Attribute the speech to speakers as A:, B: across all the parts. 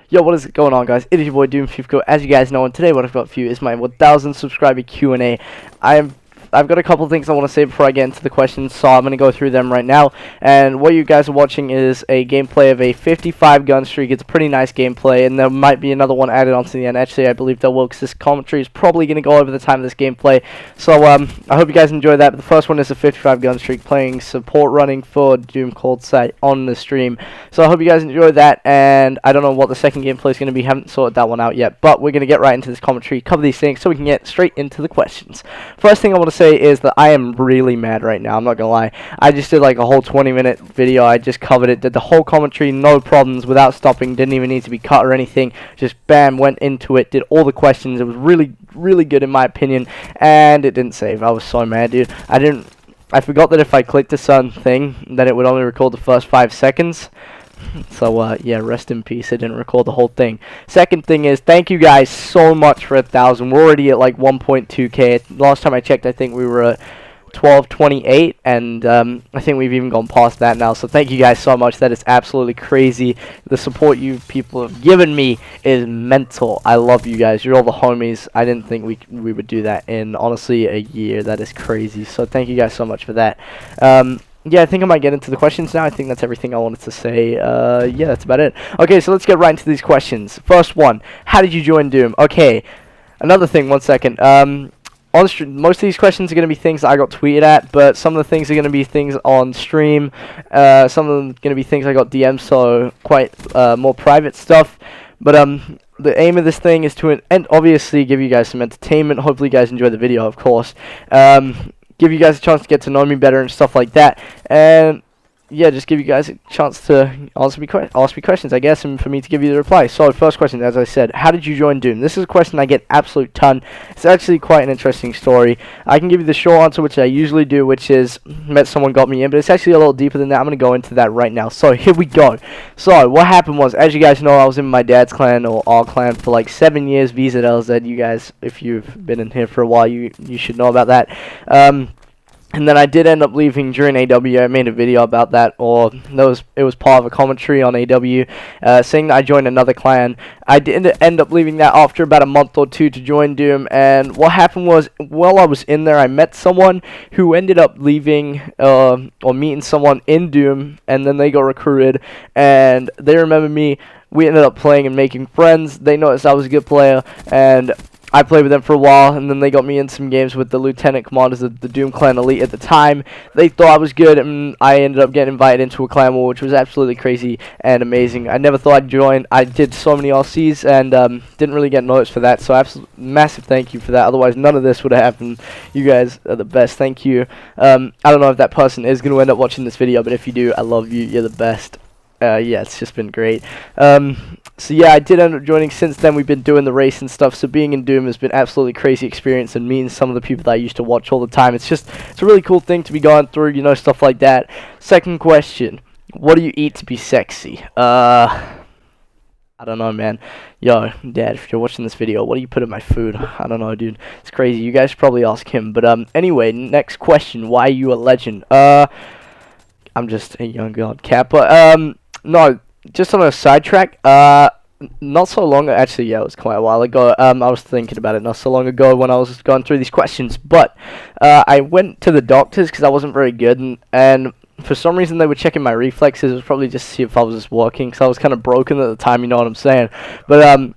A: Yo, what is going on, guys? It is your boy Doom Fifakill. As you guys know, and today what I've got for you is my 1,000 subscriber Q&A. I've got a couple things I want to say before I get into the questions, so I'm going to go through them right now. And what you guys are watching is a gameplay of a 55 gun streak. It's a pretty nice gameplay, and there might be another one added onto the end. Actually, I believe there will, because this commentary is probably going to go over the time of this gameplay. So I hope you guys enjoy that. But the first one is a 55 gun streak, playing support running for Doom Cold Sight on the stream. So I hope you guys enjoy that, and I don't know what the second gameplay is going to be. Haven't sorted that one out yet, but we're going to get right into this commentary, cover these things, so we can get straight into the questions. First thing I want to say is that I am really mad right now. I'm not gonna lie. I just did like a whole 20-minute video. I just covered it, did the whole commentary, no problems, without stopping. Didn't even need to be cut or anything. Just bam, went into it, did all the questions. It was really good in my opinion, and it didn't save. I was so mad, dude. I forgot that if I clicked a certain thing, then it would only record the first 5 seconds. So yeah, rest in peace. I didn't record the whole thing. Second thing is, thank you guys so much for 1,000. We're already at like 1.2k. Last time I checked, I think we were at 1228, and I think we've even gone past that now. So thank you guys so much. That is absolutely crazy. The support you people have given me is mental. I love you guys. You're all the homies. I didn't think we would do that in honestly a year. That is crazy. So thank you guys so much for that. Yeah, I think I might get into the questions now. I think that's everything I wanted to say. Yeah, that's about it. Okay, so let's get right into these questions. First one, how did you join Doom? Okay, another thing, one second. On stream, most of these questions are going to be things that I got tweeted at, but some of the things are going to be things on stream. Some of them are going to be things I got DM'd, so quite more private stuff. But the aim of this thing is to, and obviously, give you guys some entertainment. Hopefully you guys enjoy the video, of course. Give you guys a chance to get to know me better and stuff like that, and yeah, just give you guys a chance to ask me questions, I guess, and for me to give you the reply. So first question, as I said, how did you join Doom? This is a question I get absolute ton. It's actually quite an interesting story. I can give you the short answer, which I usually do, which is met someone, got me in, but it's actually a little deeper than that. I'm going to go into that right now. So here we go. So what happened was, as you guys know, I was in my dad's clan, or our clan, for like 7 years, VZLZ. You guys, if you've been in here for a while, you should know about that. And then I did end up leaving during AW. I made a video about that, or it was part of a commentary on AW, saying that I joined another clan. I did end up leaving that after about a month or two to join Doom, and what happened was, while I was in there, I met someone who ended up leaving, or meeting someone in Doom, and then they got recruited, and they remembered me. We ended up playing and making friends. They noticed I was a good player, and I played with them for a while, and then they got me in some games with the lieutenant commanders of the Doom clan elite at the time. They thought I was good, and I ended up getting invited into a clan war, which was absolutely crazy and amazing. I never thought I'd join. I did so many RCs, and didn't really get noticed for that, so massive thank you for that. Otherwise, none of this would have happened. You guys are the best. Thank you. I don't know if that person is going to end up watching this video, but if you do, I love you. You're the best. Yeah, it's just been great. So yeah, I did end up joining. Since then, we've been doing the race and stuff, so being in Doom has been absolutely crazy experience, and meeting some of the people that I used to watch all the time. It's a really cool thing to be going through, you know, stuff like that. Second question, what do you eat to be sexy? I don't know, man. Yo, Dad, if you're watching this video, what do you put in my food? I don't know, dude. It's crazy. You guys should probably ask him. But anyway, next question, why are you a legend? I'm just a young god, Kappa. No, just on a sidetrack, not so long, actually, yeah, it was quite a while ago. I was thinking about it not so long ago when I was going through these questions, but I went to the doctors because I wasn't very good, and for some reason they were checking my reflexes. It was probably just to see if I was just working, because I was kind of broken at the time, you know what I'm saying. But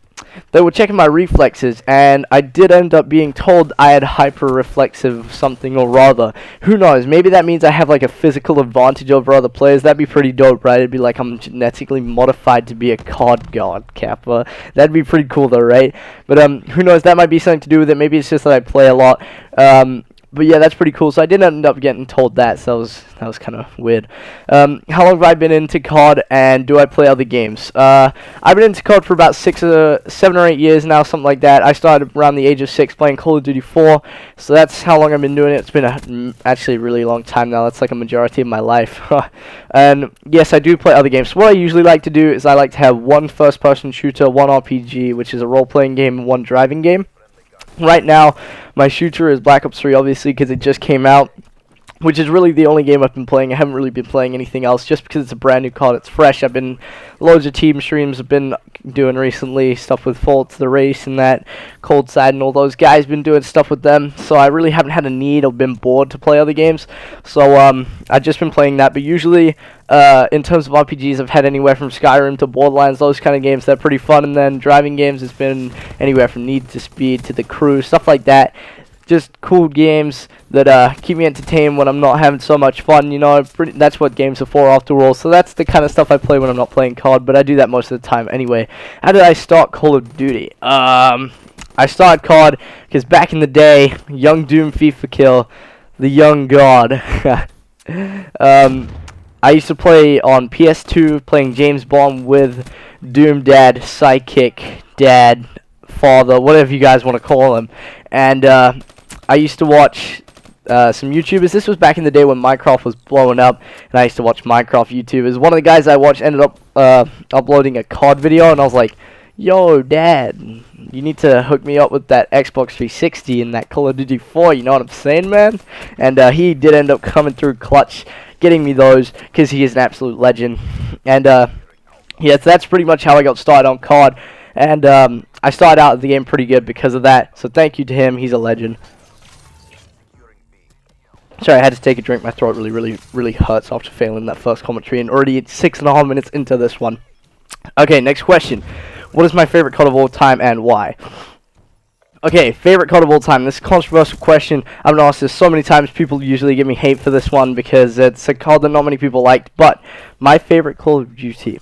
A: they were checking my reflexes, and I did end up being told I had hyperreflexive something or rather. Who knows? Maybe that means I have like a physical advantage over other players. That'd be pretty dope, right? It'd be like I'm genetically modified to be a COD god, Kappa. That'd be pretty cool though, right? But who knows? That might be something to do with it. Maybe it's just that I play a lot. But yeah, that's pretty cool. So I did end up getting told that, so that was kind of weird. How long have I been into COD, and do I play other games? I've been into COD for about 7 or 8 years now, something like that. I started around the age of 6 playing Call of Duty 4, so that's how long I've been doing it. It's been actually a really long time now. That's like a majority of my life. And yes, I do play other games. So what I usually like to do is I like to have one first-person shooter, one RPG, which is a role-playing game, and one driving game. Right now, my shooter is Black Ops 3, obviously, because it just came out. which is really the only game I've been playing. I haven't really been playing anything else just because it's a brand new COD. It's fresh. I've been loads of team streams I've been doing recently, stuff with Fault to the Race and that, Cold Side and all those guys, been doing stuff with them. So I really haven't had a need or been bored to play other games. So I've just been playing that. But usually in terms of RPGs, I've had anywhere from Skyrim to Borderlands, those kind of games. They're pretty fun. And then driving games, it's been anywhere from Need to Speed to The Crew, stuff like that. Just cool games that keep me entertained when I'm not having so much fun, you know. That's what games are for after all. So that's the kind of stuff I play when I'm not playing COD, but I do that most of the time anyway. How did I start Call of Duty? I started COD because back in the day, young DooM Fifakill, the young god. I used to play on PS2, playing James Bond with DooM Dad, Sidekick, Dad, Father, whatever you guys want to call him. And I used to watch some YouTubers. This was back in the day when Minecraft was blowing up, and I used to watch Minecraft YouTubers. One of the guys I watched ended up uploading a COD video, and I was like, yo, Dad, you need to hook me up with that Xbox 360 and that Call of Duty 4, you know what I'm saying, man? And he did end up coming through clutch, getting me those, because he is an absolute legend. And yeah, so that's pretty much how I got started on COD. And I started out the game pretty good because of that, so thank you to him. He's a legend. Sorry, I had to take a drink. My throat really hurts after failing that first commentary, and already 6.5 minutes into this one. Okay, next question. What is my favorite COD of all time and why? Okay, favorite COD of all time. This is a controversial question. I've been asked this so many times. People usually give me hate for this one because it's a COD that not many people liked. But my favorite Call of Duty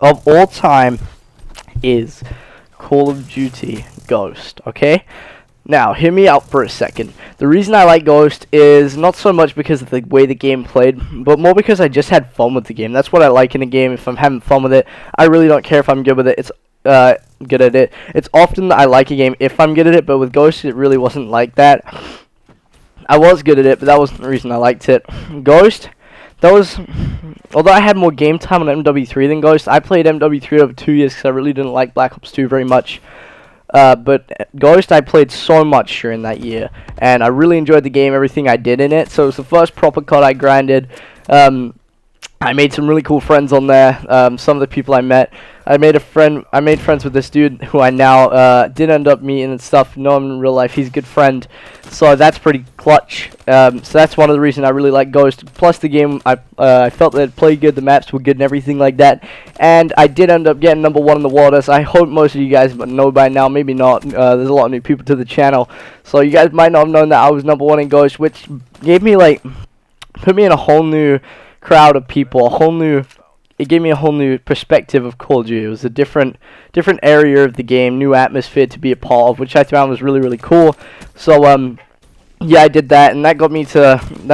A: of all time is Call of Duty Ghost, okay? Now, hear me out for a second. The reason I like Ghost is not so much because of the way the game played, but more because I just had fun with the game. That's what I like in a game. If I'm having fun with it, I really don't care if I'm good with it. It's good at it. It's often that I like a game if I'm good at it, but with Ghost, it really wasn't like that. I was good at it, but that wasn't the reason I liked it. Ghost, that was... Although I had more game time on MW3 than Ghost, I played MW3 over 2 years because I really didn't like Black Ops 2 very much. But Ghost I played so much during that year, and I really enjoyed the game, everything I did in it. So it was the first proper COD I grinded. I made some really cool friends on there. Some of the people I met, I made friends with this dude who I now did end up meeting and stuff. Know him in real life. He's a good friend, so that's pretty clutch. So that's one of the reasons I really like Ghost. Plus the game, I felt that it played good. The maps were good and everything like that. And I did end up getting #1 in the world, as I hope most of you guys know by now. Maybe not. There's a lot of new people to the channel, so you guys might not have known that I was #1 in Ghost, which gave me put me in a whole new crowd of people, it gave me a whole new perspective of Call of Duty. It was a different area of the game, new atmosphere to be a part of, which I found was really cool. So yeah, I did that, and that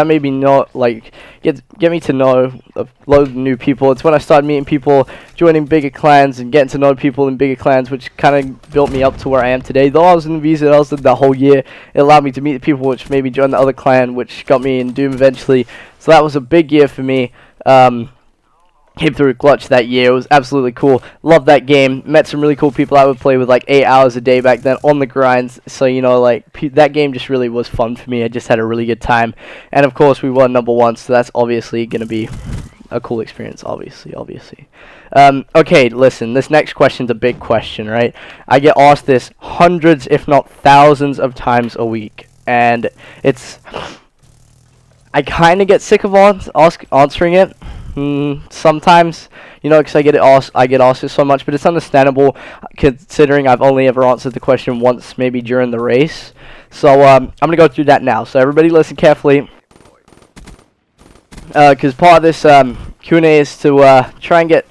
A: made me know, get me to know a load of new people. It's when I started meeting people, joining bigger clans, and getting to know people in bigger clans, which kind of built me up to where I am today. Though I was in the VZLs that whole year, it allowed me to meet the people which made me join the other clan, which got me in DooM eventually. So that was a big year for me. Came through clutch that year. It was absolutely cool. Loved that game. Met some really cool people I would play with 8 hours a day back then on the grinds. So, you know, that game just really was fun for me. I just had a really good time. And, of course, we won #1, so that's obviously going to be a cool experience, obviously. Okay, listen, this next question's a big question, right? I get asked this hundreds, if not thousands of times a week. And I kind of get sick of answering it. Sometimes, you know, because I get asked it so much, but it's understandable considering I've only ever answered the question once, maybe during the race. So I'm gonna go through that now. So everybody listen carefully, because part of this Q&A is to try and get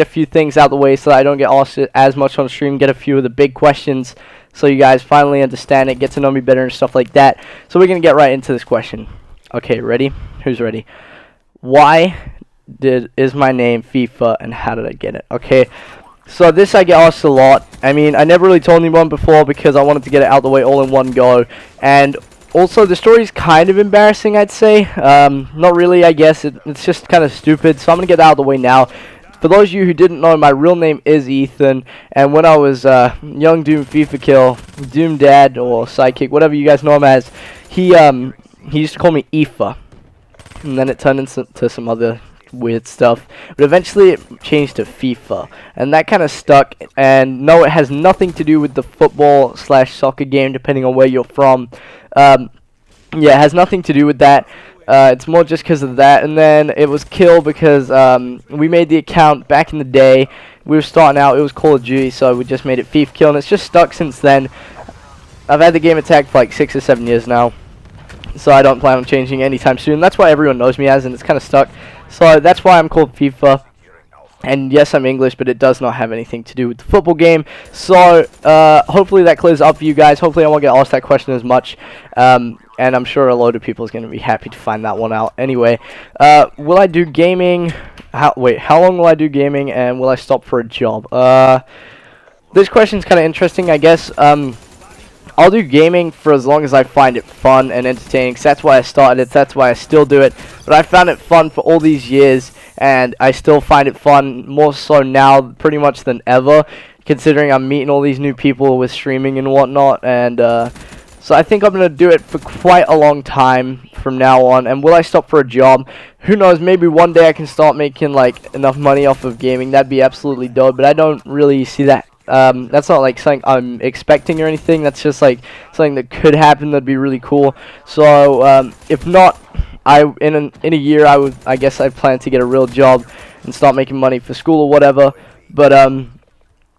A: a few things out of the way so that I don't get asked it as much on stream. Get a few of the big questions so you guys finally understand it, get to know me better and stuff like that. So we're gonna get right into this question. Okay, ready? Who's ready? Why is my name FIFA, and how did I get it? Okay, so this I get asked a lot. I mean, I never really told anyone before because I wanted to get it out of the way all in one go. And also, the story's kind of embarrassing, I'd say. Not really, I guess. It's just kind of stupid, so I'm going to get it out of the way now. For those of you who didn't know, my real name is Ethan, and when I was young DooM Fifakill, DooM Dad, or Sidekick, whatever you guys know him as, he used to call me Ifa. and then it turned into some other weird stuff. But eventually it changed to FIFA, and that kind of stuck. And no, it has nothing to do with the football slash soccer game, depending on where you're from. Yeah, it has nothing to do with that. It's more just because of that. And then it was Kill because we made the account back in the day. We were starting out. It was Call of Duty, so we just made it Fifakill, and it's just stuck since then. I've had the game attack for like 6 or 7 years now, so I don't plan on changing anytime soon. That's why everyone knows me as, and it's kind of stuck. So that's why I'm called FIFA. And yes, I'm English, but it does not have anything to do with the football game. So hopefully that clears up for you guys. Hopefully I won't get asked that question as much. And I'm sure a load of people is going to be happy to find that one out. Anyway, will I do gaming? How long will I do gaming, and will I stop for a job? This question's kind of interesting, I guess. I'll do gaming for as long as I find it fun and entertaining, 'cause that's why I started it, that's why I still do it. But I found it fun for all these years, and I still find it fun more so now pretty much than ever, considering I'm meeting all these new people with streaming and whatnot. And so I think I'm going to do it for quite a long time from now on. And will I stop for a job? Who knows, maybe one day I can start making like enough money off of gaming. That'd be absolutely dope, but I don't really see that. That's not like something I'm expecting or anything. That's just like something that could happen. That'd be really cool. So if not, in a year I guess I plan to get a real job and start making money for school or whatever. But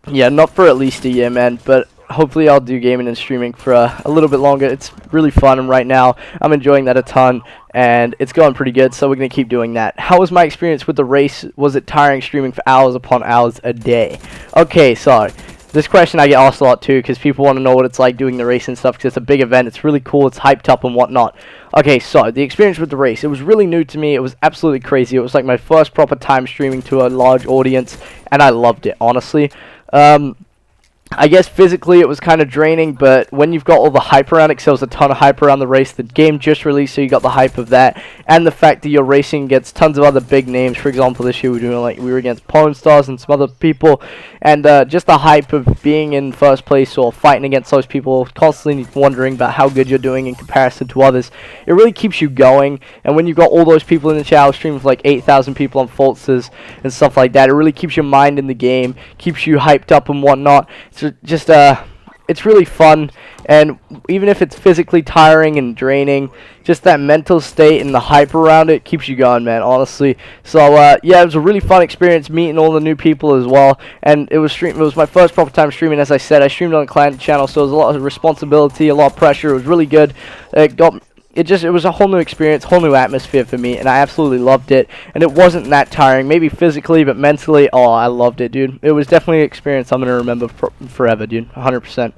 A: yeah, not for at least a year, man. But hopefully I'll do gaming and streaming for a little bit longer. It's really fun, and right now I'm enjoying that a ton, and it's going pretty good, so we're going to keep doing that. How was my experience with the race? Was it tiring streaming for hours upon hours a day? Okay, so this question I get asked a lot too, because people want to know what it's like doing the race and stuff, because it's a big event, it's really cool, it's hyped up and whatnot. Okay, so the experience with the race, it was really new to me. It was absolutely crazy. It was like my first proper time streaming to a large audience, and I loved it, honestly. I guess physically it was kind of draining, but when you've got all the hype around it, because there was a ton of hype around the race, the game just released, so you got the hype of that, and the fact that you're racing against tons of other big names. For example, this year we were against Porn Stars and some other people, and just the hype of being in first place or fighting against those people, constantly wondering about how good you're doing in comparison to others. It really keeps you going, and when you've got all those people in the channel stream with like 8,000 people on Fultzes and stuff like that, it really keeps your mind in the game, keeps you hyped up and whatnot. So just it's really fun, and even if it's physically tiring and draining, just that mental state and the hype around it keeps you going, man, honestly. So yeah, it was a really fun experience meeting all the new people as well, and it was my first proper time streaming. As I said, I streamed on a client channel, so it was a lot of responsibility, a lot of pressure. It was really good. It was a whole new experience, whole new atmosphere for me, and I absolutely loved it. And it wasn't that tiring, maybe physically, but mentally, oh, I loved it, dude. It was definitely an experience I'm gonna remember forever, dude. 100%.